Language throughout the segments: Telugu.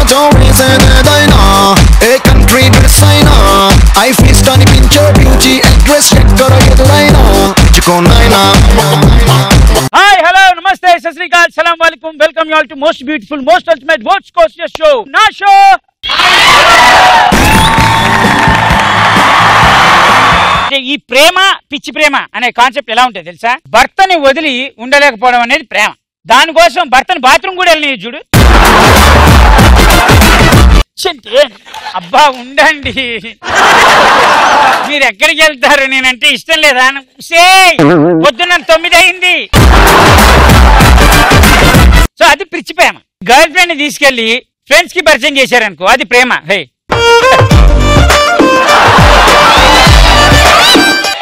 కొంచెం వేసేదేదైనా ఏ కంట్రీ డ్రెస్ అయినా ఐ ఫీస్ట్ అనిపించే బ్యూటీ అడ్రస్ ఎక్కడ ఎదురైనా ఇచ్చుకోనైనా. హాయ్ హలో నమస్తే సత్ శ్రీ అకాల్ సలాం వాలేకుమ్ welcome you all to most beautiful most ultimate what's coast show నా షో. ఈ ప్రేమ పిచ్చి ప్రేమ అనే కాన్సెప్ట్ ఎలా ఉంటుంది తెలుసా? భర్తని వదిలి ఉండలేకపోవడం అనేది ప్రేమ. దానికోసం భర్తని బాత్రూమ్ కూడా వెళ్ళని చూడు. అబ్బా ఉండండి, మీరు ఎక్కడికి వెళ్తారు? నేనంటే ఇష్టం లేదా? పొద్దున్న 9 అయింది. సో అది పిచ్చి ప్రేమ. గర్ల్ ఫ్రెండ్ ని తీసుకెళ్లి ఫ్రెండ్స్ కి పరిచయం చేశారనుకో, అది ప్రేమ. హే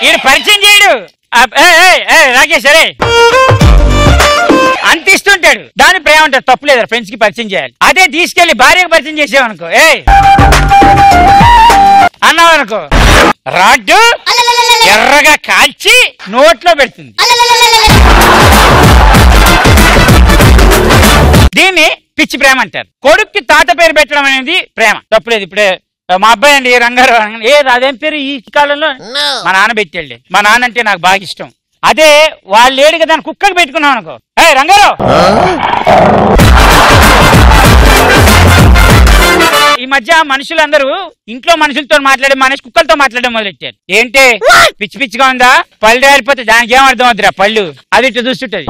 ఈయన పరిచయం చేయడు, రాకేష్ అరే అంత ఇస్తుంటాడు, దాని ప్రేమ ఉంటాడు. తప్పులేదు, ఫ్రెండ్స్ కి పరిచయం చేయాలి. అదే తీసుకెళ్లి భార్యకు పరిచయం చేసావనుకో, అన్నావనుకో, రాడ్డు ఎర్రగా కాల్చి నోట్లో పెడుతుంది. దీన్ని పిచ్చి ప్రేమ అంటారు. కొడుక్కి తాత పేరు పెట్టడం అనేది ప్రేమ, తప్పులేదు. ఇప్పుడే మా అబ్బాయి అండి రంగారావు, అదేం పేరు ఈ కాలంలో మా నాన్న పెట్టాడు. మా నాన్న అంటే నాకు బాగా ఇష్టం. అదే వాళ్ళు లేడు కదా అని కుక్కకి పెట్టుకున్నాం అనుకో, రంగారావు. ఈ మధ్య మనుషులందరూ ఇంట్లో మనుషులతో మాట్లాడే మానేసి కుక్కలతో మాట్లాడడం మొదలెట్టారు. ఏంటే పిచ్చి పిచ్చిగా ఉందా? పళ్ళు రాలిపోతే దానికి ఏం అర్థం అవుతురా? పళ్ళు అది ఇట్లా చూస్తుంటది.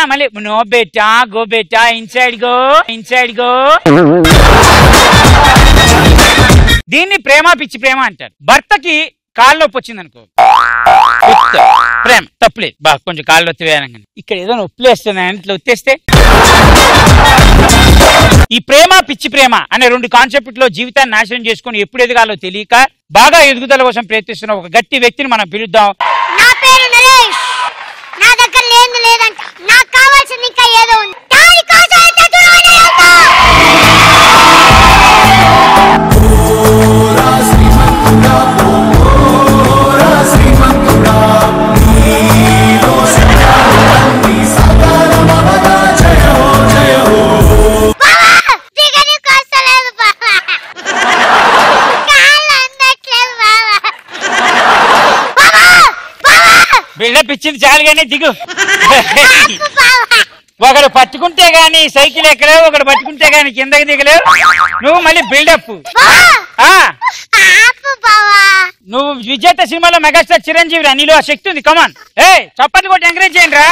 మళ్ళీ నో బేటా గో బేటా ఇన్సైడ్ గో ఇన్సైడ్ గో. దీన్ని ప్రేమ పిచ్చి ప్రేమ అంటారు. భర్తకి కాళ్ళు నొప్పి వచ్చింది అనుకో, ప్రేమ, తప్పులేదు. బాగా కొంచెం కాళ్ళు నొప్పి వేయనంగానే ఇక్కడ ఏదో నొప్పిలేస్తున్నాయి ఇట్లా వచ్చేస్తే. ఈ ప్రేమ పిచ్చి ప్రేమ అనే 2 కాన్సెప్ట్ లో జీవితాన్ని నాశనం చేసుకుని ఎప్పుడు ఎదగాలో తెలియక బాగా ఎదుగుదల కోసం ప్రయత్నిస్తున్న ఒక గట్టి వ్యక్తిని మనం పిలుద్దాం. నా పేరు నరేష్. నా దగ్గర లేదంట, నాకు కావాల్సింది ఇంకా ఏదో ఉంది. బిల్డప్ ఇచ్చింది చాలుగానే దిగు. ఒకడు పట్టుకుంటే గాని సైకిల్ ఎక్కలేవు, ఒకడు పట్టుకుంటే గాని కిందకి దిగలేవు. నువ్వు మళ్ళీ బిల్డప్. నువ్వు విజేత సినిమాలో మెగాస్టార్ చిరంజీవి రా, నీలో ఆ శక్తి ఉంది. కమాన్ చప్పట్లు కొట్టి ఎంకరేజ్ చేయండి రా.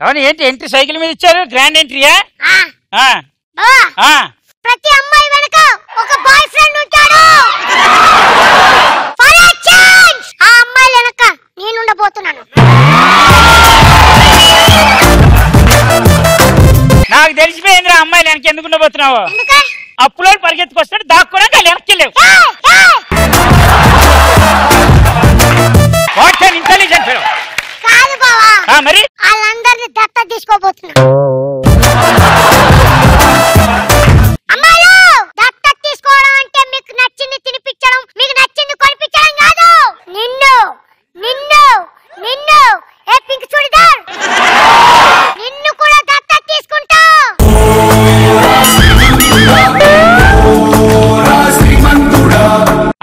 అవును, ఏంటి ఎంట్రీ సైకిల్ మీద ఇచ్చారు? గ్రాండ్ ఎంట్రీయా? ప్రతి అమ్మాయి వెనక ఒక బాయ్ ఫ్రెండ్ ఉంటాడు. ఆ అమ్మాయి వెనక నేను ఉండబోతున్నాను. నాకు తెలిసిపోయిందిరా అమ్మాయిలు వెనక ఎందుకు ఉండబోతున్నావు. అప్పులో పరిగెత్తుకొస్తాడు, దాక్కోవడానికి వాళ్ళు వెనక్కి లేవు. ఇంటెలిజెంట్ కాదు బావా, మరి వాళ్ళందరినీ దత్త తీసుకోబోతున్నా. అమ్మాయిలు దత్త తీసుకోవడం అంటే మీకు నచ్చింది తినిపించడం, మీకు నచ్చింది కొనిపించడం కాదు. నిన్ను నిన్ను నిన్ను ఏ పింక్ చూడిదార్, నిన్ను కూడా దత్త తీసుకుంటా.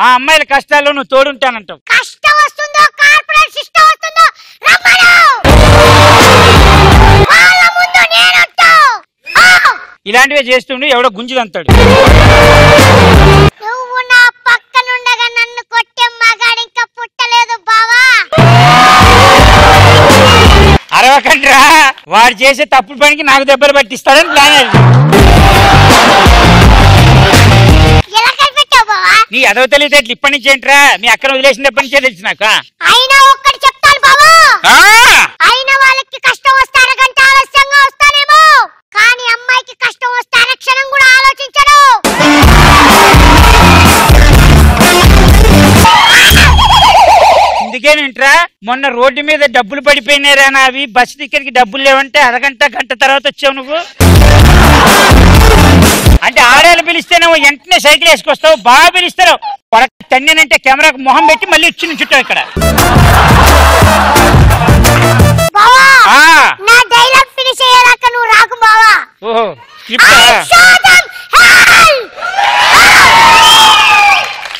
ఆ అమ్మాయిల కష్టాల్లో నువ్వు తోడుంటానంటావు. కష్టం వస్తుందో కార్పొరేట్ సిస్టం వస్తుందో రమ్మను, వాళ్ళ ముందు నేనుంటా. ఇలాంటివే చేస్తుండే ఎవడో గుంజుదంతాడు. నువ్వు నా పక్కనుండగా నన్ను కొట్టే మగాడు ఇంకా పుట్టలేదు బావా. అరవకండ్రా, వాడు చేసే తప్పుడు పనికి నాకు దెబ్బలు పట్టిస్తాడని ప్లాన్. ఎలా కనిపెట్టావు బావా? నీ అదవ తెలియదు ఇప్పటి నుంచి ఏంట్రా? మీ అక్కడ వదిలేసినప్పటి నుంచే తెలుసు నాకు. అయినా ఒక్కటి చెప్తాను బావా, అయినా వాళ్ళకి కష్టం వస్తే అరగంట ఆలస్యంగా వస్తానేమో, కానీ అమ్మాయికి కష్టం వస్తే అరక్షణం కూడా ఆలోచించడు. ఇంకేనేంట్రా మొన్న రోడ్డు మీద డబ్బులు పడిపోయినారా నావి బస్సు టికెట్కి డబ్బులు లేవంటే అరగంట గంట తర్వాత వచ్చావు నువ్వు. అంటే ఆడేళ్ళు పిలిస్తేనేమో వెంటనే సైకిల్ వేసుకొస్తావు, బాగా పిలుస్తావు తన్నేనంటే కెమెరాకు మొహం పెట్టి మళ్ళీ ఇచ్చి నుంచుంటావు ఇక్కడ. ఓహో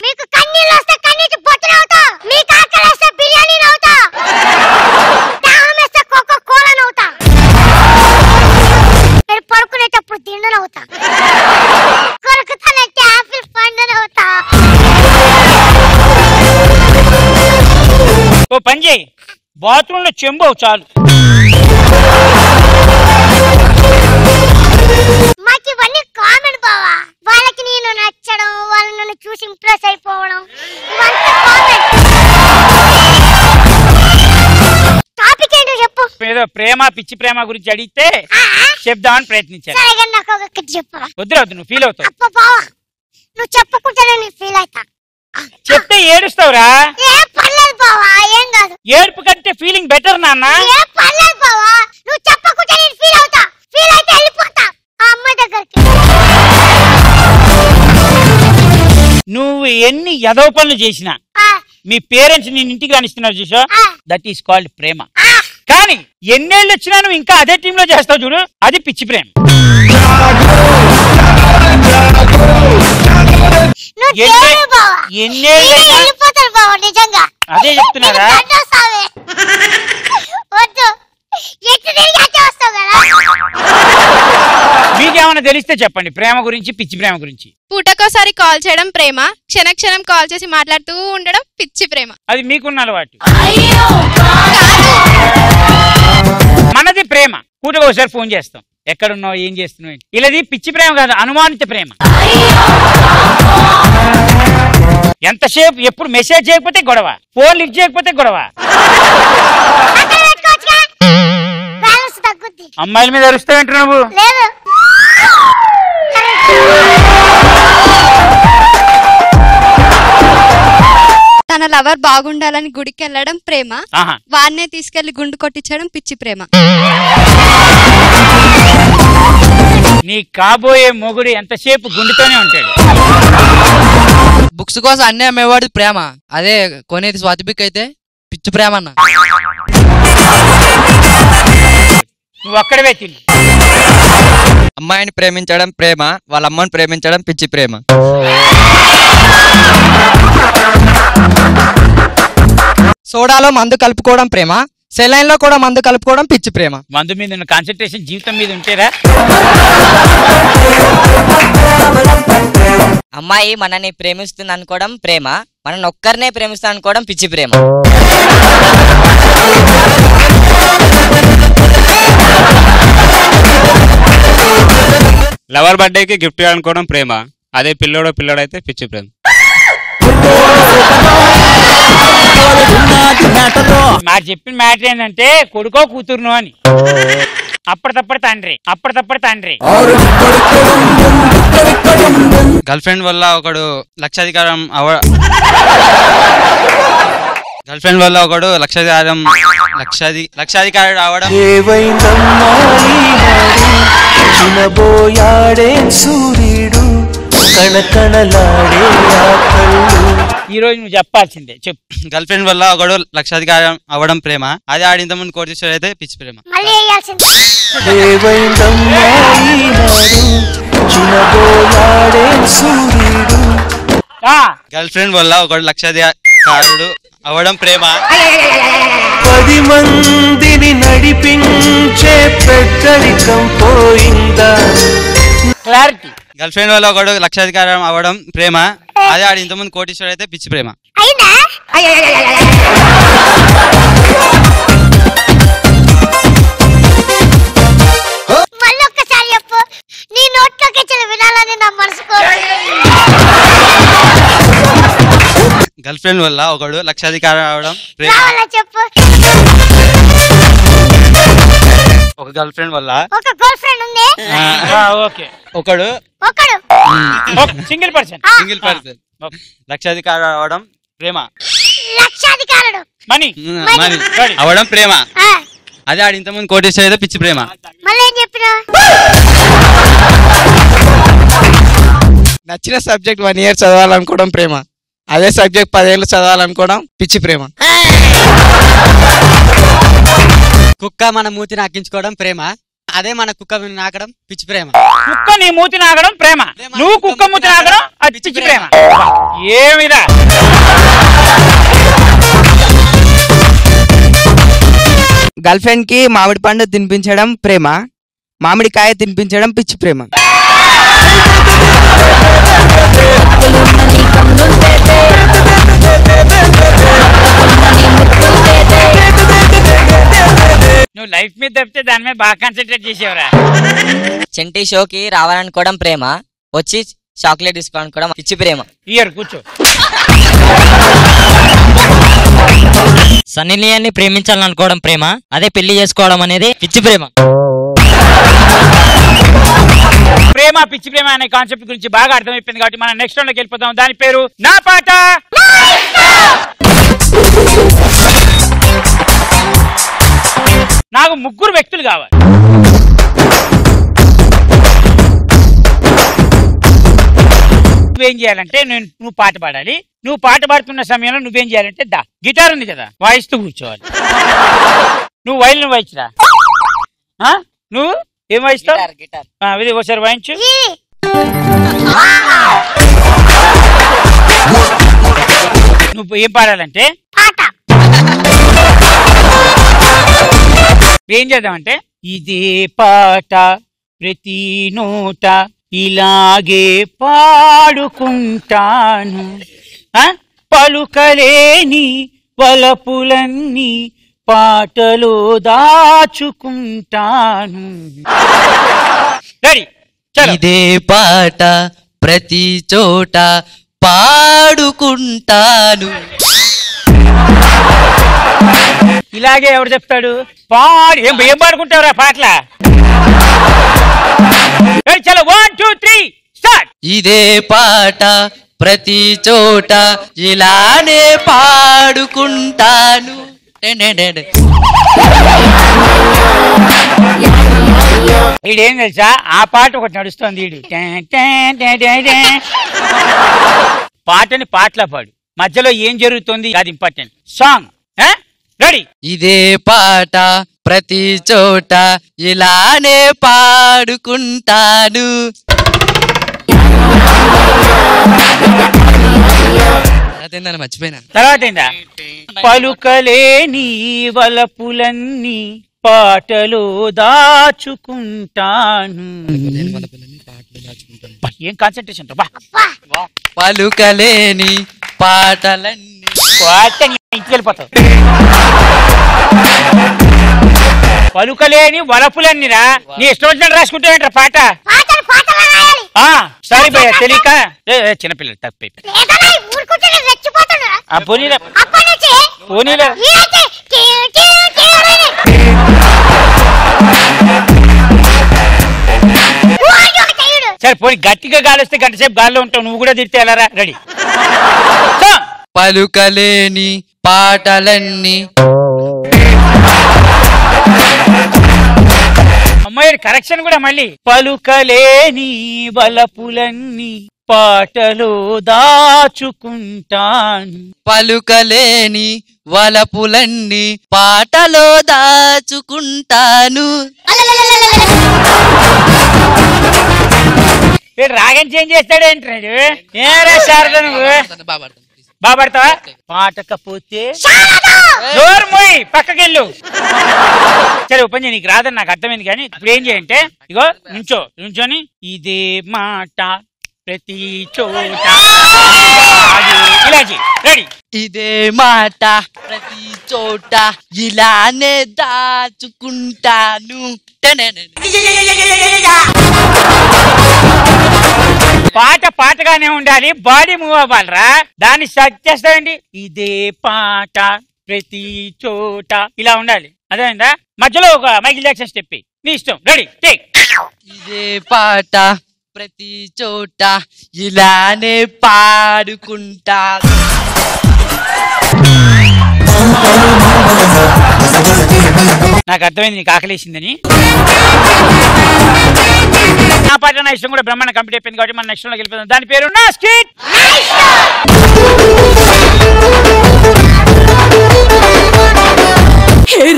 మీకు కన్నీళ్ళు వస్తే కన్నీటి బొట్టులు అవుతా, మీకు ఆకలి వస్తే బిర్యానీ అవుతా, దాహం వేస్తే కోకో కోలా అవుతా, మీరు పడుకునేటప్పుడు దిండులు అవుతా, కొరుకుతానంటే ఆపిల్ పండును అవుతా. ఓ పని చేయి, బాత్రూమ్ లో చెంబు చాలు. మాకు ఇవన్నీ కామన్ బావా, వాళ్ళకి నేను నచ్చడం, వాళ్ళు నన్ను చూసి ఇంప్రెస్ అయిపోవడం ఇవంతా కామన్. టాపిక్ ఏంటో చెప్పు. ఏదో ప్రేమ పిచ్చి ప్రేమ గురించి అడిగితే చెప్దామని ప్రయత్నించాను. సరే కానీ నాకు ఒకటి చెప్పవా? వద్దు నువ్వు ఫీల్ అవుతావు. అప్ప బావా నువ్వు చెప్పకుంటేనే నేను ఫీల్ అవుతా. చెప్తే ఏడుస్తావురా. ఏం పర్లేదు బావా, ఏం కాదు. ఏడుపు కంటే ఫీలింగ్ బెటర్ నాన్న. ఏం పర్లేదు బావా, నువ్వు చెప్పకుంటే నేను ఫీల్ అవుతా, ఫీల్ అయితే వెళ్ళిపోతా ఆ అమ్మాయి దగ్గరికి. నువ్వు ఎన్ని ఎదవ పనులు చేసినా మీ పేరెంట్స్ నేను ఇంటికి రానిస్తున్నారు చూసా, దట్ ఈస్ కాల్డ్ ప్రేమ. కానీ ఎన్నేళ్ళు వచ్చినా నువ్వు ఇంకా అదే టీంలో చేస్తావు చూడు, అది పిచ్చి ప్రేమ. వెళ్ళిపోతారు బావా, నిజంగా అదే చెప్తున్నారా? వద్దు, ఎట్టు తిరిగి అట్టే వస్తావు కదా. మీకేమైనా తెలిస్తే చెప్పండి ప్రేమ గురించి, పిచ్చి ప్రేమ గురించి. పూటకోసారి కాల్ చేయడం ప్రేమ, క్షణక్షణం కాల్ చేసి మాట్లాడుతూ ఉండడం పిచ్చి ప్రేమ. అది మీకున్న అలవాటు. మనది ప్రేమ, పూటగా ఒకసారి ఫోన్ చేస్తాం, ఎక్కడున్నావు ఏం చేస్తున్నావు. ఇలాది పిచ్చి ప్రేమ కాదు, అనుమానిత ప్రేమ. ఎంతసేపు ఎప్పుడు మెసేజ్ చేయకపోతే గొడవ, ఫోన్ లిఫ్ట్ చేయకపోతే గొడవ. అమ్మాయిల మీద అరుస్తావేంటి నువ్వు? తన లవర్ బాగుండాలని గుడికి వెళ్ళడం ప్రేమ, వాన్నే తీసుకెళ్లి గుండు కొట్టించడం పిచ్చి ప్రేమ. నీ కాబోయే మొగుడు ఎంతసేపు గుండెతోనే ఉంటాడు. బుక్స్ కోసం అన్నీ అమ్మేవాడు ప్రేమ, అదే కొనేది స్వాతిపిక్ అయితే పిచ్చి ప్రేమ అన్న. నువ్వు అక్కడవే తిని. అమ్మాయిని ప్రేమించడం ప్రేమ, వాళ్ళ అమ్మని ప్రేమించడం పిచ్చి ప్రేమ. సోడాలో మందు కలుపుకోవడం ప్రేమ, సెలైన్ లో కూడా మందు కలుపుకోవడం పిచ్చి ప్రేమ. మందు మీద ఉన్న కాన్సన్ట్రేషన్ జీవితం మీద ఉంటేరా. అమ్మాయి మనని ప్రేమిస్తుంది అనుకోవడం ప్రేమ, మనని ఒక్కరినే ప్రేమిస్తుంది అనుకోవడం పిచ్చి ప్రేమ. లవర్ బర్త్డేకి గిఫ్ట్ అనుకోవడం ప్రేమ, అదే పిల్లోడైతే పిచ్చి ప్రేమ. మాకు చెప్పిన మ్యాటర్ ఏంటంటే కొడుకో కూతురును అని. అప్పటితప్పుడు తండ్రి. గర్ల్ ఫ్రెండ్ వల్ల ఒకడు లక్షాధికారం లక్షాధికారుడు అవడం. ఈ రోజు నువ్వు చెప్పాల్సిందే చెప్పు. గర్ల్ ఫ్రెండ్ వల్ల ఒకడు లక్షాధికారం అవ్వడం ప్రేమ, అదే ఆడింత ముందు కోటేశ్వర అయితే పిచ్చి ప్రేమ. గర్ల్ ఫ్రెండ్ వల్ల ఒకడు లక్షాధికారుడు అవ్వడం ప్రేమ. 10 మందిని నడిపించే పెద్దరికం పోయిందా. క్లారిటీ. గర్ల్ ఫ్రెండ్ వల్ల ఒకడు లక్షాధికారం అవ్వడం ప్రేమ, అదే ఆడి ఇంత ముందు కోటేశ్వర అయితే పిచ్చి ప్రేమ. మళ్ళొక్కసారి చెప్పు, నీ నోట్లోకి వినాలని నా మనసు కోరుతుంది. గర్ల్ ఫ్రెండ్ వల్ల ఒకడు లక్షాధికారం అవడం ప్రేమ. చెప్పు. ఒక గర్ల్ ఫ్రెండ్ వల్ల ఒక గర్ల్ ఫ్రెండ్ ఉంది. ఓకే. ఒకడు సింగిల్ పర్సన్ లక్షాధికారం అవడం ప్రేమ. లక్ష లక్షాధికారుడు. మనీ మరి అవడం ప్రేమ. అదే ఆడు ఇంతకుముందు కోటేశ్వర పిచ్చి ప్రేమ. మళ్ళీ ఏం చెప్పినా? నచ్చిన సబ్జెక్ట్ 1 year చదవాలనుకోవడం ప్రేమ. అదే సబ్జెక్ట్ 10 ఏళ్ళు చదవాలనుకోవడం పిచ్చి ప్రేమ. కుక్క మన మూతిని నాకించుకోవడం ప్రేమ. అదే మన కుక్క నాకడం పిచ్చి ప్రేమ. కుక్క నీ మూతి నాగడం ప్రేమ, నువ్వు కుక్క మూతి నాగడం అది పిచ్చి ప్రేమ. ఏమిరా గర్ల్ ఫ్రెండ్ కి మామిడి పండు తినిపించడం ప్రేమ, మామిడికాయ తినిపించడం పిచ్చి ప్రేమ. నువ్వు లైఫ్ మీద తప్పితే దాని మీద బాగా కాన్సన్ట్రేట్ చేసేవరా. చెంటి షోకి రావాలనుకోవడం ప్రేమ, వచ్చి చాక్లెట్ తీసుకోవాలనుకోవడం పిచ్చి ప్రేమ. ఇయర్ కూర్చో. సన్నీ లియోన్ని ప్రేమించాలనుకోవడం ప్రేమ, అదే పెళ్లి చేసుకోవడం అనేది పిచ్చి ప్రేమ. ప్రేమ పిచ్చి ప్రేమ అనే కాన్సెప్ట్ గురించి బాగా అర్థమైపోయింది కాబట్టి మనం నెక్స్ట్ రౌండ్ లోకి వెళ్ళిపోతాం. దాని పేరు నా పాట. నాకు 3 వ్యక్తులు కావాలి. నువ్వేం చేయాలంటే నువ్వు పాట పాడాలి. నువ్వు పాట పాడుతున్న సమయంలో నువ్వేం చేయాలంటే గిటార్ ఉంది కదా వాయిస్తూ కూర్చోవాలి. నువ్వు వైలిన్ వాయించరా. నువ్వు ఏం వాయిస్తావు? ఇది ఒకసారి వాయించు. నువ్వు ఏం పాడాలంటే ఏం చేద్దామంటే ఇదే పాట ప్రతి నోట ఇలాగే పాడుకుంటాను, పలుకలేని వలపులన్నీ పాటలో దాచుకుంటాను. ఇదే పాట ప్రతి చోట పాడుకుంటాను. ఇలాగే ఎవరు చెప్తాడు? పాడు. ఏం పాడుకుంటావురా పాటల? చలో 1 2 3 స్టార్ట్. ఇదే పాట ప్రతి చోట ఇలానే పాడుకుంటాను. ఈడేం తెలుసా, ఆ పాట ఒకటి నడుస్తుంది. ఈడు పాటని పాటలా పాడు, మధ్యలో ఏం జరుగుతుంది అది ఇంపార్టెంట్. Song ready. ఇదే పాట ప్రతి చోట ఇలానే పాడుకుంటాను. మర్చిపోయినా. తర్వాత ఏందా? పలుకలేని వలపులన్నీ పాటలో దాచుకుంటాను. ఏం కాన్సన్ట్రేషన్. పలుకలేని పాటలన్నీ ఇంటికి వెళ్ళిపోతావు. పలుకలేని వలపులన్నీరా. నీ ఇష్టం వచ్చినట్టు రాసుకుంటావేంట్రా పాట? సారీ భయ్యా, తెలియక. చిన్నపిల్లలు తప్పైపోయి. సరే పోనీ, గట్టిగా గాలి వస్తే గంట సేపు గాల్లో ఉంటావు, నువ్వు కూడా తిడితే వెళ్ళారా. రెడీ. పలుకలేని పాటలన్నీ. అమ్మాయి కరెక్షన్ కూడా మళ్ళీ. పలుకలేని వలపులన్నీ పాటలో దాచుకుంటాను. పలుకలేని వలపులన్నీ పాటలో దాచుకుంటాను. రాగం చేంజ్ చేస్తాడేంటాడు? ఏరా శారద, నువ్వు బాగా పడతావా? పాటకపోతే పక్కకెళ్ళు. సరే ఓపెన్ చేయి, నీకు రాదని నాకు అర్థమైంది. కానీ ఇప్పుడు ఏం చేయంటే, ఇగో నుంచొని ఇదే మాట ప్రతి చోట ఇలా చేయి. రెడీ. ఇదే మాట ప్రతి చోట ఇలానే దాచుకుంటాను. పాట పాటగానే ఉండాలి, బాడీ మూవ్ అవ్వాలరా. దాన్ని సెర్చ్ చేస్తావండి. ఇదే పాట ప్రతి చోట ఇలా ఉండాలి. అదేందా? మధ్యలో ఒక మైకిల్ జాక్సన్ స్టెప్ నీ ఇష్టం. Ready, take. ఇదే పాట ప్రతి చోట ఇలానే పాడుకుంటాను. నాకు అర్థమైంది నీకు ఆకలేసిందని. నా పాట నా ఇష్టం కూడా బ్రహ్మాండ కంప్లీట్ అయిపోయింది కాబట్టి మన నెక్స్ట్ లోకి వెళ్ళిపోతాం. దాని పేరు నా స్కిట్.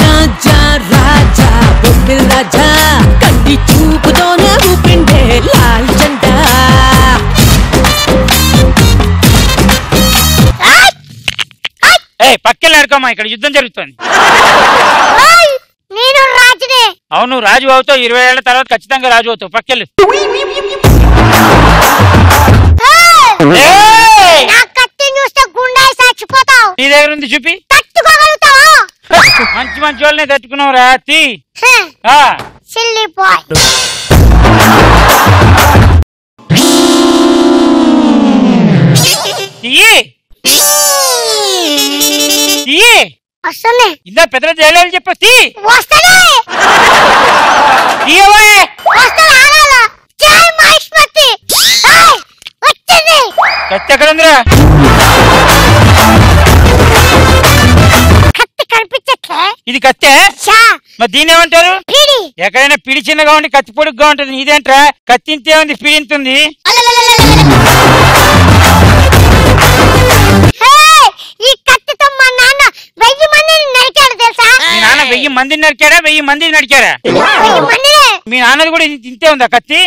రాజా రాజా బొమ్మిల్ రాజా కంటి చూపుతోనే ఊపిండే లాల్ జెండా. పక్కెళ్ళి ఆడుకోమా, ఇక్కడ యుద్ధం జరుగుతుంది. నేను రాజునే. అవును రాజు అవుతావు, 20 ఏళ్ల తర్వాత ఖచ్చితంగా రాజు అవుతావు. పక్కెళ్ళు. చూస్తే గుండాయి చచ్చిపోతావు. నీ దగ్గర ఉంది చూపి. తట్టుకోగలుగుతావా? మంచి మంచి వాళ్ళనే తట్టుకున్నావు రా. Silly boy. వస్తానే. ఇందా పెద్ద జైలు చెప్పు. వస్తానే. కత్తి ఎక్కడ ఉందిరా? కత్తి కనిపించట్లే. ఇది కత్తే? మరి దీని ఏమంటారు? ఎక్కడైనా పిడి చిన్నగా ఉండి కత్తి పొడుగ్గా ఉంటుంది. ఇదేంట్రా కత్తి ఇంతే ఉంది, పిడి ఇంత ఉంది. ఈ కత్తితో మా నాన్న 1000 మందిని నరికాడు తెలుసా? మీ నాన్న 1000 మందిని నరికాడా? 1000 మందిని నరికాడా? మీ నాన్నది కూడా ఇంతే ఉందా కత్తి?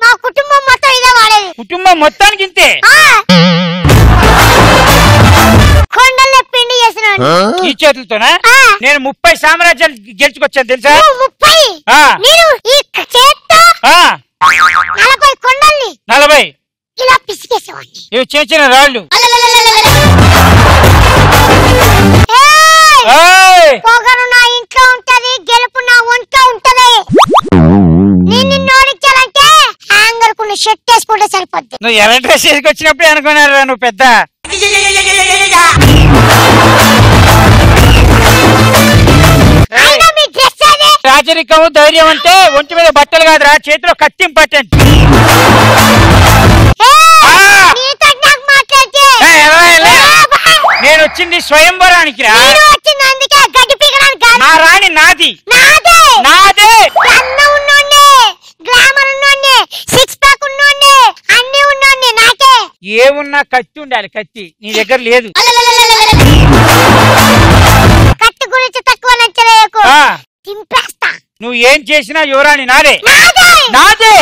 మా కుటుంబం మొత్తం ఇదే వాడేది. కుటుంబం మొత్తానికి ఇంతే? కొండల్లో పిండి చేసినాడు. ఈ చేతులతోనా? నేను 30 సామ్రాజ్యాలు గెలుచుకొచ్చాను తెలుసా? 30? నేను ఈ చేత్తో 40 కొండల్ని 40 ఇలా పిసికేసేవాడిని. ఇవి చిన్న చిన్న రాళ్ళు. పొగరు నా ఇంట్లో ఉంటది, గెలుపు నా ఒంట్లో ఉంటది. నేను నిన్ను ఓడించాలంటే హ్యాంగర్ కున్న షర్ట్ వేసుకుంటే సరిపోద్ది. నువ్వు ఎర్ర డ్రెస్ వేసుకొచ్చినప్పుడే అనుకున్నారా నువ్వు పెద్ద? రాజరికం ధైర్యం అంటే ఒంటి మీద బట్టలు కాదురా, చేతిలో కత్తి ఇంపార్టెంట్. నేను వచ్చింది స్వయంవరానికి రా. నా రాణి నాది. నాదే. ఏమున్నా కత్తి ఉండాలి. కత్తి నీ దగ్గర లేదు. కత్తి గురించి తక్కువ నచ్చలేకు. తింపేస్తా. నువ్వు ఏం చేసినా యువరాణి నాదే. నాదే.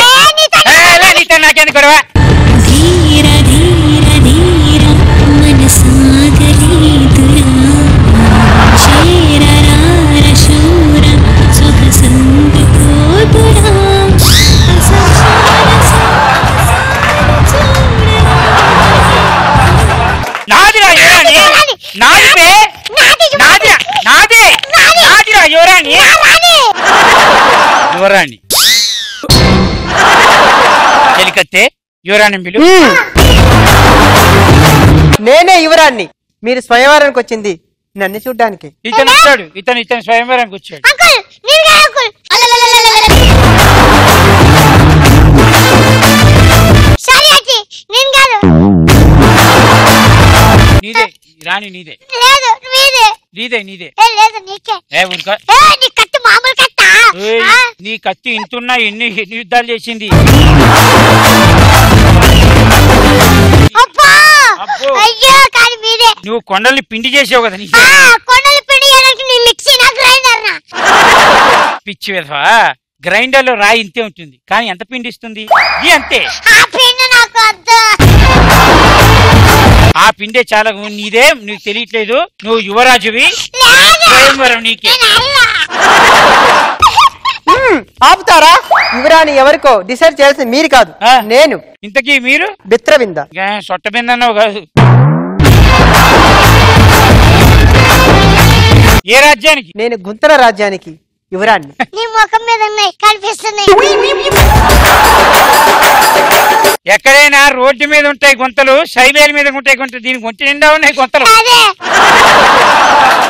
నీతో నాకెందుకు గొడవ? నాదిరా యువరాణి. నాదిరా యువరాణి. యువరాణి చెలికత్తే యువరాణి బిలు. నేనే యువరాణ్ణి. మీరు స్వయంవరానికి వచ్చింది నన్ను చూడ్డానికి. ఇతను వచ్చాడు. ఇతను స్వయంవరానికి వచ్చాడు. నీదే రాణి, నీదే. నీదే. నీ కత్తి ఇంతున్నా ఎన్ని యుద్ధాలు చేసింది. నువ్వు కొండల్ని పిండి చేసావు కదా. పిచ్చి విధవా. గ్రైండర్ లో రాయి ఇంతే ఉంటుంది, కానీ ఎంత పిండి ఇస్తుంది? అంతే. ఆ పిండే చాలా. నీదే, నీకు తెలియట్లేదు. నువ్వు యువరాజువి. స్వయంవరం నీకే. ఆపుతారా? యువరాణి ఎవరికో డిసైడ్ చేయాల్సింది మీరు కాదు, నేను. ఇంతకీ మీరు? బిత్రవింద. సొట్ట బింద అన్నావు కాదు. ఏ రాజ్యానికి? నేను గుంతల రాజ్యానికి యువరాణి. నీ ముఖం మీద ఉన్నాయి, కనిపిస్తున్నాయి. ఎక్కడైనా రోడ్డు మీద ఉంటాయి గుంతలు, హైవేల మీద ఉంటాయి గుంతలు. దీనికి ఒంటి నిండా ఉన్నాయి గుంతలు.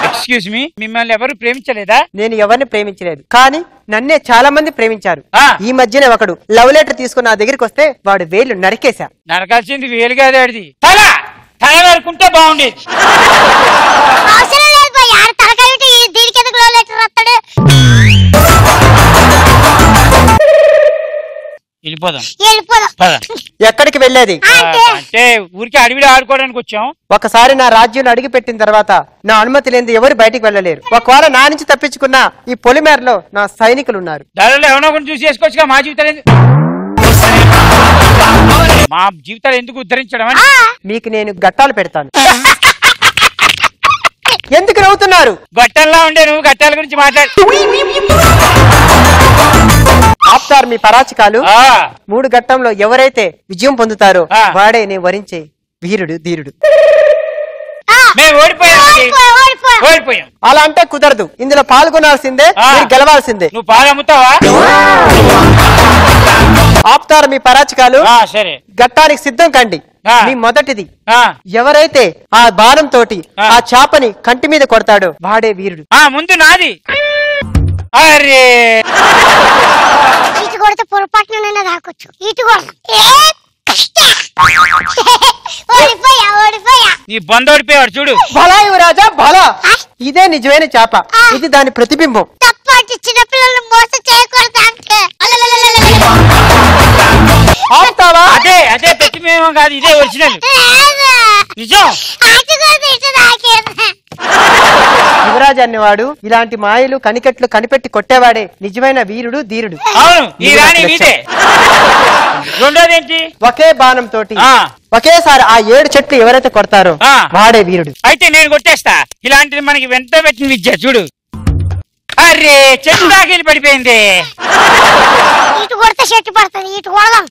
ఎక్స్క్యూజ్ మీ, మిమ్మల్ని ఎవరు ప్రేమించలేదా? నేను ఎవరిని ప్రేమించలేదు, కానీ నన్నే చాలా మంది ప్రేమించారు. ఈ మధ్యనే ఒకడు లవ్ లెటర్ తీసుకుని నా దగ్గరికి వస్తే వాడు వేలు నరికేశా. నరకాల్సింది వేలు కాదు, ఆడిది తల. టైం వరకుంటే బాగుండేది. అవసరం లేదు పోయి ఆడ తలకాయ ఉంటే దీనికి ఎందుకు లో లెటర్ వస్తాడు. వెళ్ళిపోదాం. ఎక్కడికి వెళ్ళేది? అంటే ఊరికి అడవిలో ఆడుకోవడానికి వచ్చాం. ఒకసారి నా రాజ్యంలో అడిగి పెట్టిన తర్వాత నా అనుమతి లేని ఎవరు బయటికి వెళ్ళలేరు. ఒకవేళ నా నుంచి తప్పించుకున్న ఈ పొలిమేరలో నా సైనికులు ఉన్నారు. దానిలో ఎవరో ఒకటి చూసి చేసుకోవచ్చుగా. మా జీవితాలు ఎందుకు ఉద్ధరించడం అని మీకు నేను గట్టాలు పెడతాను. ఎందుకు నవ్వుతున్నారు? గట్టంలా ఉండే నువ్వు గట్టాల గురించి మాట్లాడు. ఆపుతారు మీ పరాచికాలు. 3 ఘట్టంలో ఎవరైతే విజయం పొందుతారో వాడే నేను వరించే వీరుడు ధీరుడు. అలా అంటే కుదరదు. ఇందులో పాల్గొనాల్సిందే, గెలవాల్సిందే. నువ్వు పాలు అమ్ముతావా? ఆపుతారు మీ పరాచికాలు. సరే, ఘట్టానికి సిద్ధం కండి. మీ మొదటిది ఎవరైతే ఆ బాణం తోటి ఆ చేపని కంటి మీద కొడతాడో వాడే వీరుడు. ముందు నాది. అరే ఇటు కొడితే పొరపాటున దాకొచ్చు. ఇటు ఓడిపోయా. నీ బందోడిపోయాడు చూడు. భలా యువరాజా భలా. ఇదే నిజమైన చేప. ఇది దాని ప్రతిబింబం. తప్పటి చిన్నపిల్లలు మోసం చేయకూడదు. అదే అదే ప్రతిబింబం కాదు, ఇదే ఒరిజినల్ నిజం. యువరాజు అనేవాడు ఇలాంటి మాయలు కనికట్లు కనిపెట్టి కొట్టేవాడే నిజమైన వీరుడు ధీరుడు. అవును, ఈ రాణి మీదే. రెండోదేంటి? ఒకే బాణం తోటి ఒకేసారి ఆ 7 చెట్లు ఎవరైతే కొడతారో వాడే వీరుడు. అయితే నేను కొట్టేస్తా. ఇలాంటిది మనకి వెంట పెట్టిన విద్య చూడు. అరే చెట్టు దాకిలి పడిపోయింది. ఇటు కొడితే చెట్టు పడుతుంది. ఇటు కొడదాం.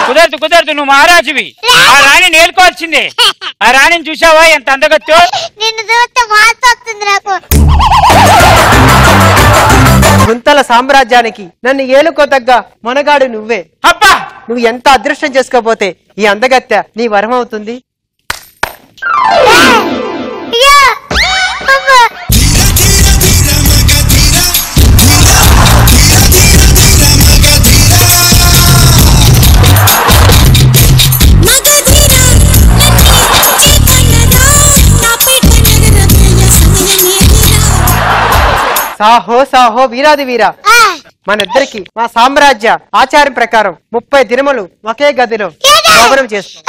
కుదరదు కుదరదు, నువ్వు మహారాజువి. ఆ రాణి నేర్కోవాల్సిందే. ఆ రాణిని చూసావా ఎంత అందగత్తో? నిన్ను చూస్తే మాట్లాడుతుంది నాకు. గుంతల సామ్రాజ్యానికి నన్ను ఏలుకోదగ్గ మనగాడు నువ్వే. అబ్బా, నువ్వు ఎంత అదృష్టం చేసుకోపోతే ఈ అందగత్తె నీ వరం అవుతుంది. సాహో సాహో వీరాది వీరా. మన ఇద్దరికి మా సామ్రాజ్య ఆచారం ప్రకారం 30 దినములు ఒకే గదిలో గౌరవం చేస్తాం.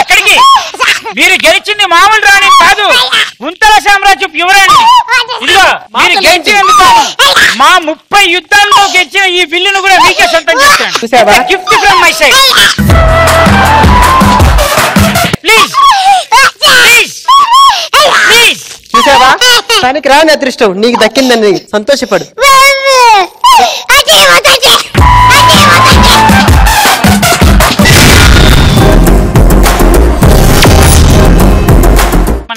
ఎక్కడికి? మీరు గెలిచింది మామూలు రాణి కాదు, గుంతల సామ్రాజ్యం యువరాణి. ఇదిగో మీరు గెలిచినందుకు మా 30 యుద్ధాల్లో గెలిచిన ఈ బిల్లును కూడా మీకే సొంతం చేస్తాను. Gift from my side. Please చూసావా, తనకి రాని అదృష్టం నీకు దక్కిందని సంతోషపడు.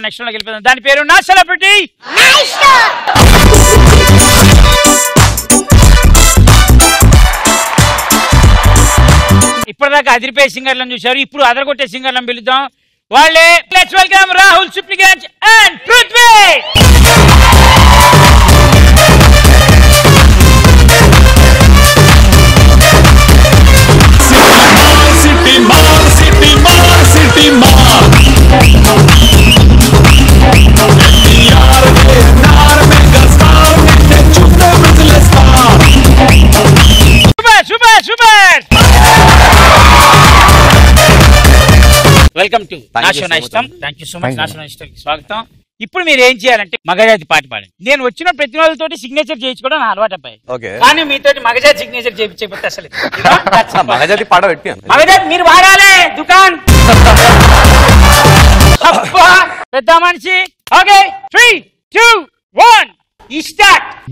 నెక్స్ట్ లోకి వెళ్ళిపోదాం. దాని పేరు నా సెలబ్రిటీ. ఇప్పటిదాకా అదిరిపోయే సింగర్లను చూశారు, ఇప్పుడు అదరగొట్టే సింగర్లను పిలుద్దాం. వాళ్ళే. Let's welcome Rahul Sipligunj and Prithvi. Super super. Welcome to నాశన ఇష్టం. Thank you so much. నాశన ఇష్టం స్వాగతం. ఇప్పుడు మీరు ఏం చేయాలంటే మగజాతి పాట పాడండి. నేను వచ్చిన ప్రతి వాళ్ళతోటి సిగ్నేచర్ చేయించుకోవడం నా అలవాటు అబ్బాయి. కానీ మీతోటి మగజాతి సిగ్నేచర్ చేయించకపోతే అసలు మగజాతి పాట పెట్టి మగజాతి మీరు వాడాలి. దుకాన్ పెద్ద మనిషి. ఓకే 3, 2, 1